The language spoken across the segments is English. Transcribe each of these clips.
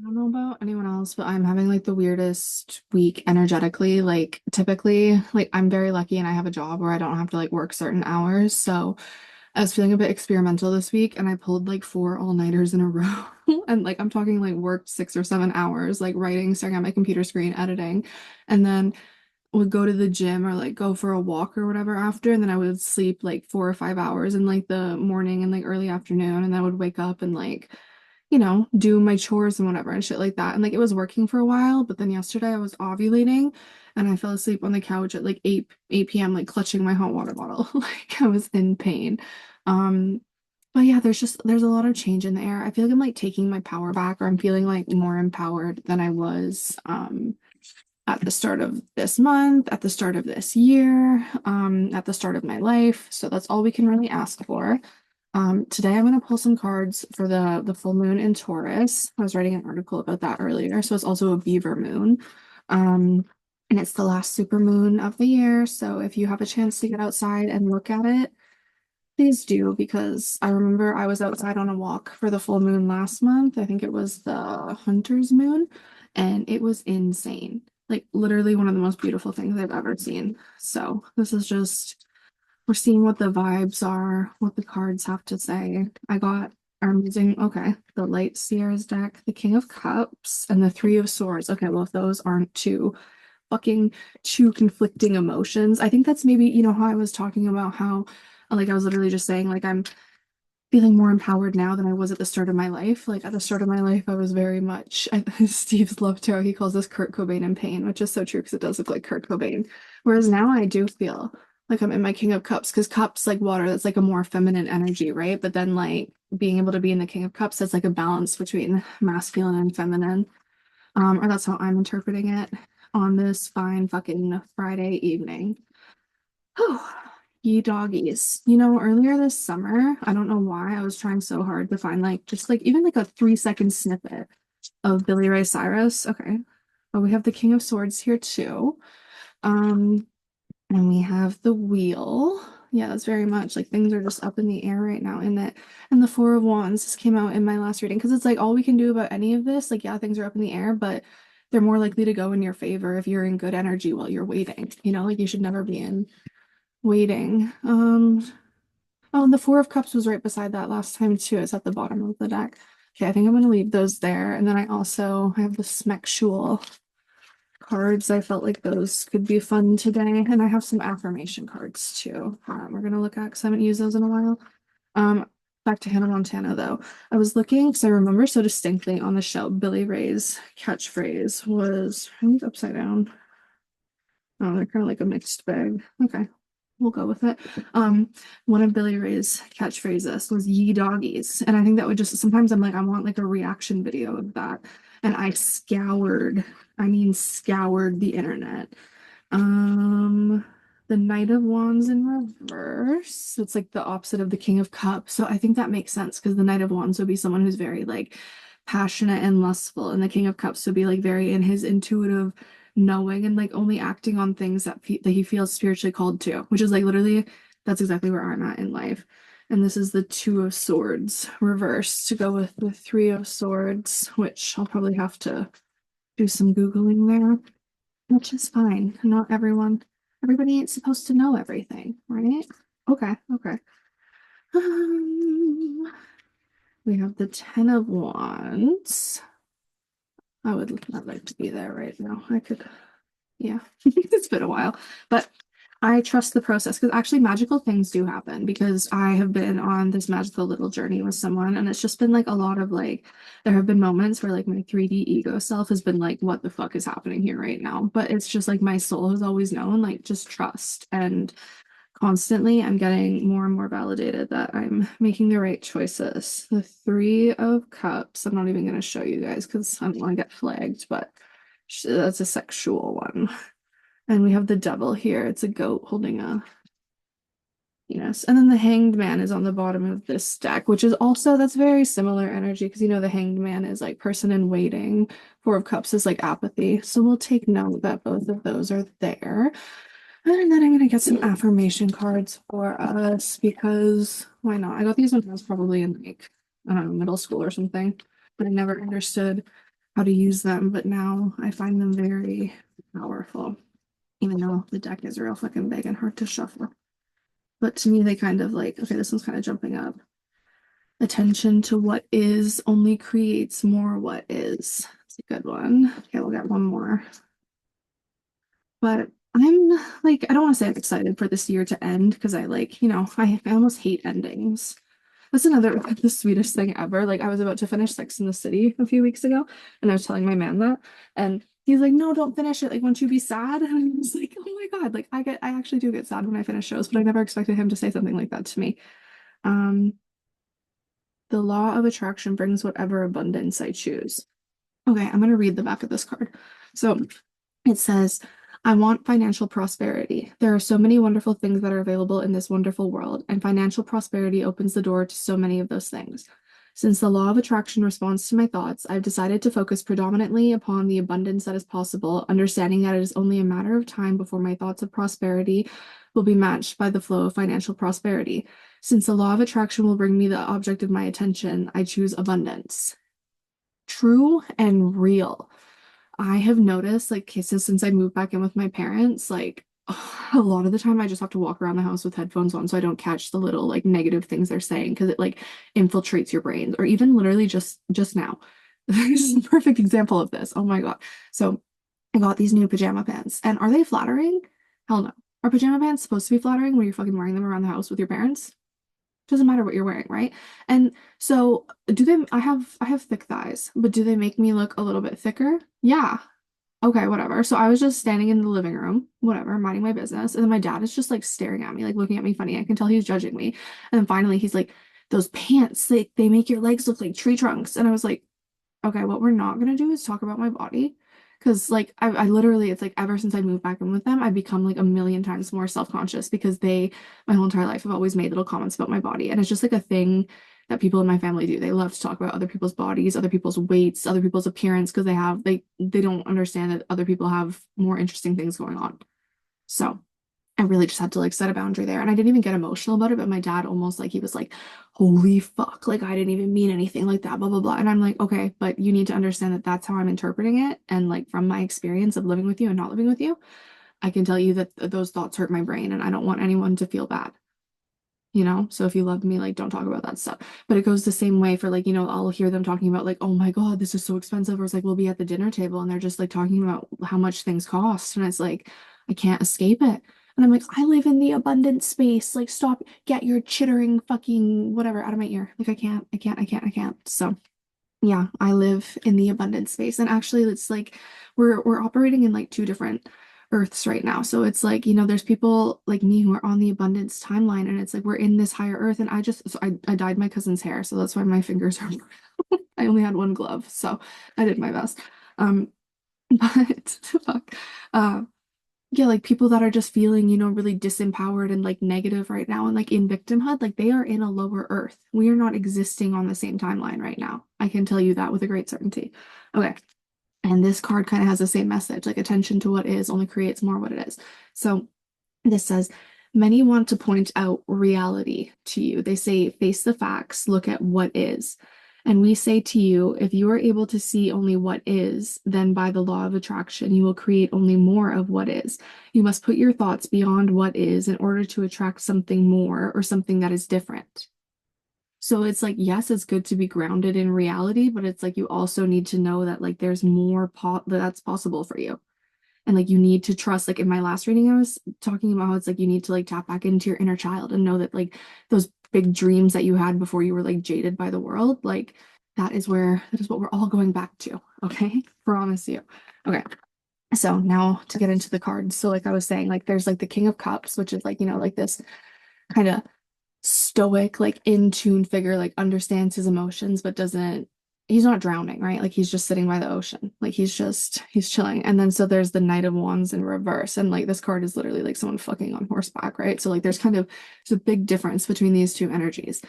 I don't know about anyone else, but I'm having like the weirdest week energetically. Like typically, like I'm very lucky and I have a job where I don't have to like work certain hours. So I was feeling a bit experimental this week and I pulled like four all-nighters in a row. And like I'm talking like worked 6 or 7 hours, like writing, staring at my computer screen, editing, and then would go to the gym or like go for a walk or whatever after, and then I would sleep like 4 or 5 hours in like the morning and like early afternoon, and then I would wake up and like do my chores and whatever and shit like that. And like it was working for a while, but then yesterday I was ovulating and I fell asleep on the couch at like 8 p.m. like clutching my hot water bottle. Like I was in pain. Um, but yeah, there's a lot of change in the air. I feel like I'm like taking my power back, or I'm feeling like more empowered than I was at the start of this month, at the start of this year, at the start of my life. So that's all we can really ask for. Today I'm going to pull some cards for the full moon in Taurus. I was writing an article about that earlier. So it's also a beaver moon. Um, and it's the last super moon of the year. So if you have a chance to get outside and look at it, please do, because I remember I was outside on a walk for the full moon last month. I think it was the hunter's moon, and it was insane. Like literally one of the most beautiful things I've ever seen. So this is just we're seeing what the vibes are, what the cards have to say. I'm using, okay, the Light Seers deck, the King of Cups, and the Three of Swords. Okay, well, if those aren't two conflicting emotions, I think that's maybe, how I was talking about how, like, I was literally just saying, like, I'm feeling more empowered now than I was at the start of my life. Like, at the start of my life, I was very much, Steve's Love Tarot, he calls this Kurt Cobain in pain, which is so true because it does look like Kurt Cobain. Whereas now I do feel like I'm in my King of Cups, because cups, like water, that's like a more feminine energy, right? But then like being able to be in the King of Cups, that's like a balance between masculine and feminine. Or that's how I'm interpreting it on this fine fucking Friday evening. Oh, ye doggies. Earlier this summer, I don't know why, I was trying so hard to find like just like even like a 3-second snippet of Billy Ray Cyrus. Okay. But we have the King of Swords here too. Um, and we have the wheel. Yeah, that's very much like things are just up in the air right now in it. And the Four of Wands just came out in my last reading, because it's like all we can do about any of this. Like, yeah, things are up in the air, but they're more likely to go in your favor if you're in good energy while you're waiting. Like you should never be in waiting. Oh, and the Four of Cups was right beside that last time too. It's at the bottom of the deck. Okay, I think I'm gonna leave those there. And then I have the Smexual cards. I felt like those could be fun today. And I have some affirmation cards too. We're gonna look at, because I haven't used those in a while. Um, Back to Hannah Montana though. I was looking because I remember so distinctly on the show, Billy Ray's catchphrase was, I think upside down. Oh, they're kind of like a mixed bag. Okay, we'll go with it. Um, One of Billy Ray's catchphrases was "ye doggies," and I think that would just sometimes I'm like, I want like a reaction video of that. And I mean scoured the internet. Um, the Knight of Wands in reverse. So it's like the opposite of the King of Cups. So I think that makes sense, because the Knight of Wands would be someone who's very like passionate and lustful, and the King of Cups would be like very in his intuitive knowing and like only acting on things that he feels spiritually called to, which is like literally that's exactly where I'm at in life. And this is the Two of Swords reverse to go with the Three of Swords, which I'll probably have to do some Googling there, which is fine. Everybody ain't supposed to know everything, right? Okay, okay. Um, we have the Ten of Wands. I'd like to be there right now. Yeah, it's been a while, but I trust the process, because actually magical things do happen, because I have been on this magical little journey with someone, and it's just been like a lot of like, there have been moments where like my 3D ego self has been like, what the fuck is happening here right now? But it's just like my soul has always known, like just trust. And constantly I'm getting more and more validated that I'm making the right choices. The Three of Cups, I'm not even going to show you guys because I don't want to get flagged, but that's a sexual one. And we have the Devil here. It's a goat holding a penis. And then the Hanged Man is on the bottom of this deck, which is also, that's very similar energy, because the Hanged Man is like person in waiting. Four of Cups is like apathy. So we'll take note that both of those are there. And then I'm gonna get some affirmation cards for us, because why not? I got these when I was probably in like, I don't know, middle school or something, but I never understood how to use them, but now I find them very powerful, even though the deck is real fucking big and hard to shuffle. But to me, they kind of like, okay, this one's kind of jumping up. Attention to what is only creates more what is. It's a good one. Okay, we'll get one more. But I'm like, I don't want to say I'm excited for this year to end because I like, I almost hate endings. That's another the sweetest thing ever. Like I was about to finish Sex in the City a few weeks ago, and I was telling my man that, and he's like, "No, don't finish it. Like, won't you be sad?" And I was like, "Oh my God!" Like I actually do get sad when I finish shows, but I never expected him to say something like that to me. Um, the law of attraction brings whatever abundance I choose. Okay, I'm gonna read the back of this card. So it says, I want financial prosperity. There are so many wonderful things that are available in this wonderful world, and financial prosperity opens the door to so many of those things. Since the law of attraction responds to my thoughts, I've decided to focus predominantly upon the abundance that is possible, understanding that it is only a matter of time before my thoughts of prosperity will be matched by the flow of financial prosperity. Since the law of attraction will bring me the object of my attention, I choose abundance. True and real. I have noticed, like, since I moved back in with my parents, like, a lot of the time I just have to walk around the house with headphones on so I don't catch the little like negative things they're saying because it like infiltrates your brain. Or even literally just now. This is a perfect example of this. Oh my God. So I got these new pajama pants. And are they flattering? Hell no. Are pajama pants supposed to be flattering when you're fucking wearing them around the house with your parents? Doesn't matter what you're wearing, right? And so do they I have thick thighs, but do they make me look a little bit thicker? Yeah. Okay, whatever. So I was just standing in the living room, whatever, minding my business. And then my dad is just like staring at me, like looking at me funny. I can tell he was judging me. And then finally he's like, those pants, they make your legs look like tree trunks. And I was like, okay, what we're not gonna do is talk about my body. Because like I literally it's like ever since I moved back in with them, I've become like a million times more self-conscious because they my whole entire life have always made little comments about my body. And it's just like a thing that people in my family do. They love to talk about other people's bodies, other people's weights, other people's appearance because they don't understand that other people have more interesting things going on. So I really just had to like set a boundary there. And I didn't even get emotional about it, but my dad almost like he was like, holy fuck, like I didn't even mean anything like that, blah, blah, blah. And I'm like, okay, but you need to understand that that's how I'm interpreting it. And like from my experience of living with you and not living with you, I can tell you that those thoughts hurt my brain and I don't want anyone to feel bad. So if you love me, like don't talk about that stuff. But it goes the same way for like, I'll hear them talking about like, oh my God, this is so expensive. Or it's like we'll be at the dinner table and they're just like talking about how much things cost. And it's like, I can't escape it. And I'm like, I live in the abundant space. Like, stop, get your chittering fucking whatever out of my ear. Like, I can't. So yeah, I live in the abundant space. And actually it's like we're operating in like two different earths right now. So it's like, there's people like me who are on the abundance timeline and it's like we're in this higher earth and I dyed my cousin's hair, so that's why my fingers are I only had one glove, so I did my best. But fuck. Uh yeah, like people that are just feeling, really disempowered and like negative right now and like in victimhood, like they are in a lower earth. We are not existing on the same timeline right now. I can tell you that with a great certainty. Okay. And this card kind of has the same message, like attention to what is only creates more what it is. So this says, many want to point out reality to you. They say, face the facts, look at what is. And we say to you, if you are able to see only what is, then by the law of attraction, you will create only more of what is. You must put your thoughts beyond what is in order to attract something more or something that is different. So it's like, yes, it's good to be grounded in reality, but it's like you also need to know that like there's more that's possible for you. And like you need to trust, like in my last reading, I was talking about how it's like you need to like tap back into your inner child and know that like those big dreams that you had before you were like jaded by the world, like that is what we're all going back to. Okay. Promise you. Okay. So now to get into the cards. So like I was saying, like there's like the King of Cups, which is like, like this kind of stoic, like in tune figure, like understands his emotions, but he's not drowning, right? Like he's just sitting by the ocean. Like he's chilling. And then so there's the Knight of Wands in reverse. And like this card is literally like someone fucking on horseback, right? So like there's a big difference between these two energies.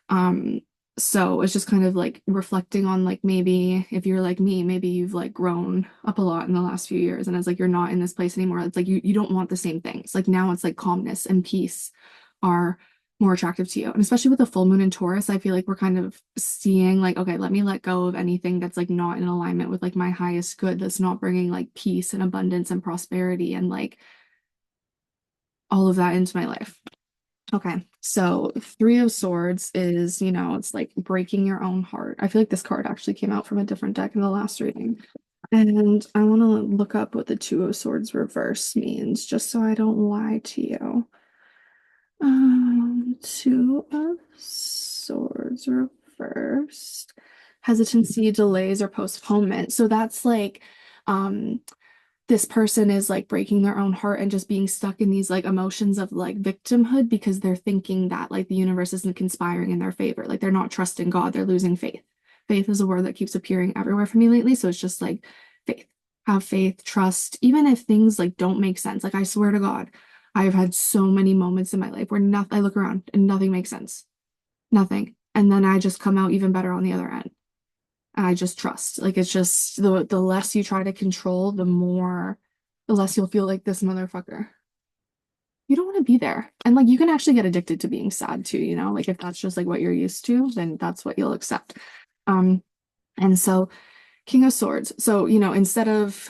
Um, so it's just kind of like reflecting on like maybe if you're like me, maybe you've like grown up a lot in the last few years and it's like you're not in this place anymore. It's like you don't want the same things. Like now it's like calmness and peace are more attractive to you. And especially with the full moon in Taurus, I feel like we're kind of seeing like, okay, let me let go of anything that's like not in alignment with like my highest good, that's not bringing like peace and abundance and prosperity and like all of that into my life. Okay, so Three of Swords is, it's like breaking your own heart. I feel like this card actually came out from a different deck in the last reading. And I want to look up what the Two of Swords reverse means, just so I don't lie to you. Two of Swords reversed. Hesitancy, delays, or postponement. So that's like, um, this person is like breaking their own heart and just being stuck in these like emotions of like victimhood because they're thinking that like the universe isn't conspiring in their favor. Like they're not trusting God, they're losing faith. Faith is a word that keeps appearing everywhere for me lately. So it's just like faith. Have faith, trust, even if things like don't make sense. Like I swear to God, I've had so many moments in my life where nothing, I look around and nothing makes sense. Nothing. And then I just come out even better on the other end. I just trust. Like it's just the less you try to control, the less you'll feel like this motherfucker. You don't want to be there. And like you can actually get addicted to being sad too, you know? Like if that's just like what you're used to, then that's what you'll accept. Um, and so King of Swords. So, instead of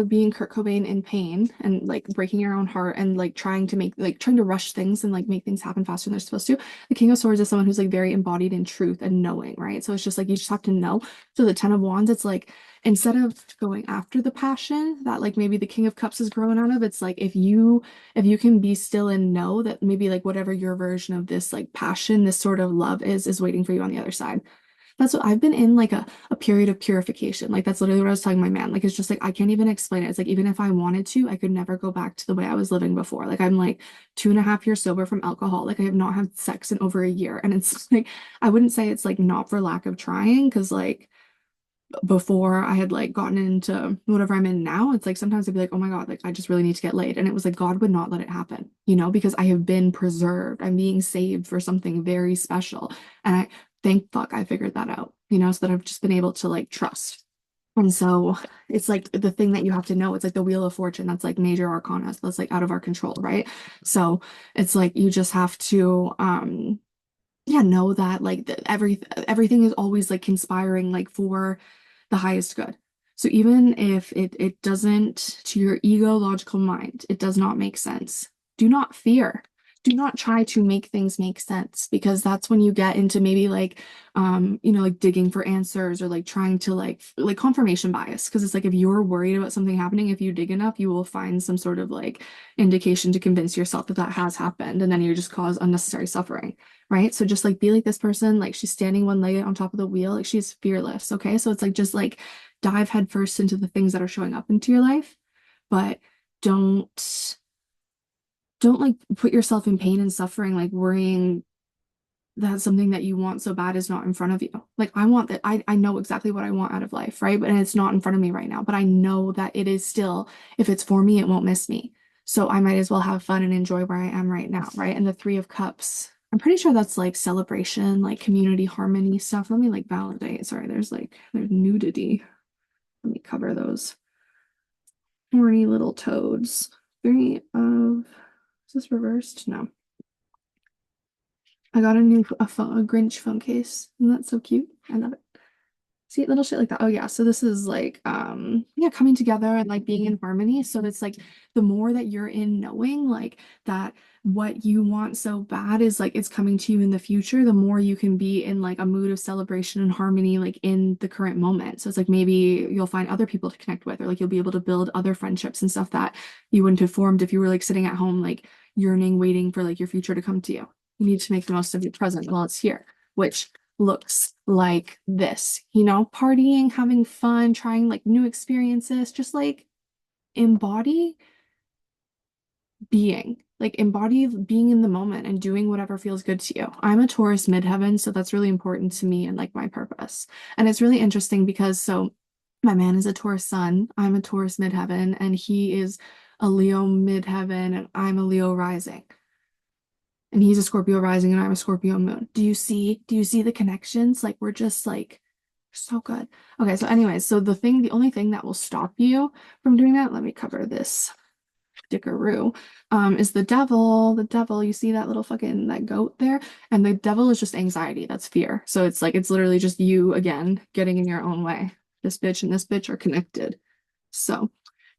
being Kurt Cobain in pain and like breaking your own heart and like trying to rush things and like make things happen faster than they're supposed to, the King of Swords is someone who's like very embodied in truth and knowing, right? So it's just like you just have to know. So the Ten of Wands, it's like instead of going after the passion that like maybe the King of Cups is growing out of, it's like if you can be still and know that maybe like whatever your version of this like passion, this sort of love is waiting for you on the other side. That's what I've been in like a period of purification. Like that's literally what I was telling my man. Like it's just like I can't even explain it. It's like even if I wanted to, I could never go back to the way I was living before. Like I'm like 2.5 years sober from alcohol. Like I have not had sex in over a year. And it's like I wouldn't say it's like not for lack of trying, because like before I had like gotten into whatever I'm in now, it's like sometimes I'd be like, oh my God, like I just really need to get laid. And it was like God would not let it happen, because I have been preserved. I'm being saved for something very special. And I thank fuck I figured that out, so that I've just been able to like trust. And so it's like the thing that you have to know, it's like the Wheel of Fortune, that's like major arcana. So that's like out of our control, right? So it's like you just have to yeah, know that like everything is always like conspiring like for the highest good. So even if it doesn't, to your ego logical mind, it does not make sense, do not fear. Do not try to make things make sense, because that's when you get into maybe like like digging for answers, or like trying to like confirmation bias, because it's like if you're worried about something happening, if you dig enough, you will find some sort of like indication to convince yourself that that has happened, and then you just cause unnecessary suffering, right? So just like be like this person, like she's standing one leg on top of the wheel, like she's fearless, okay? So it's like just like dive headfirst into the things that are showing up into your life, but don't don't like put yourself in pain and suffering, like worrying that something that you want so bad is not in front of you. Like I want that, I know exactly what I want out of life, right? But and it's not in front of me right now, but I know that it is still, if it's for me, it won't miss me. So I might as well have fun and enjoy where I am right now, right? And the Three of Cups, I'm pretty sure that's like celebration, like community harmony stuff. Let me like validate. Sorry, there's nudity. Let me cover those horny little toads. Is this reversed? No. I got a Grinch phone case. Isn't that so cute? I love it. See, little shit like that. Oh yeah, so this is like yeah, coming together and like being in harmony. So it's like the more that you're in knowing like that what you want so bad is like it's coming to you in the future, the more you can be in like a mood of celebration and harmony like in the current moment. So it's like maybe you'll find other people to connect with, or like you'll be able to build other friendships and stuff that you wouldn't have formed if you were like sitting at home like yearning, waiting for like your future to come to you. You need to make the most of your present while it's here, which looks like this, partying, having fun, trying like new experiences, just like embody embody being in the moment and doing whatever feels good to you. I'm a Taurus midheaven, so that's really important to me and like my purpose. And it's really interesting because so my man is a Taurus sun, I'm a Taurus midheaven, and he is a Leo midheaven, and I'm a Leo rising. And he's a Scorpio rising and I'm a Scorpio moon. Do you see the connections? Like we're just like so good. Okay, so anyways, the only thing that will stop you from doing that, let me cover this dickaroo, is the devil. The devil, you see that little fucking that goat there? And the devil is just anxiety. That's fear. So it's like it's literally just you again getting in your own way. This bitch and this bitch are connected. So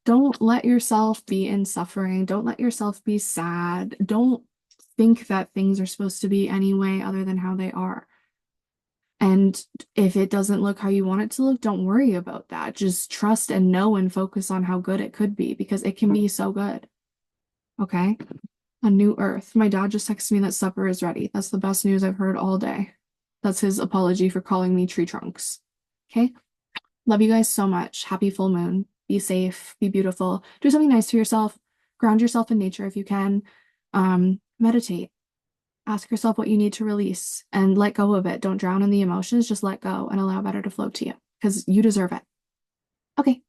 don't let yourself be in suffering. Don't let yourself be sad. Don't think that things are supposed to be any way other than how they are. And if it doesn't look how you want it to look, don't worry about that. Just trust and know and focus on how good it could be because it can be so good. Okay? A new earth. My dad just texted me that supper is ready. That's the best news I've heard all day. That's his apology for calling me tree trunks. Okay? Love you guys so much. Happy full moon. Be safe, be beautiful. Do something nice for yourself. Ground yourself in nature if you can. Meditate. Ask yourself what you need to release and let go of it. Don't drown in the emotions. Just let go and allow better to flow to you because you deserve it. Okay.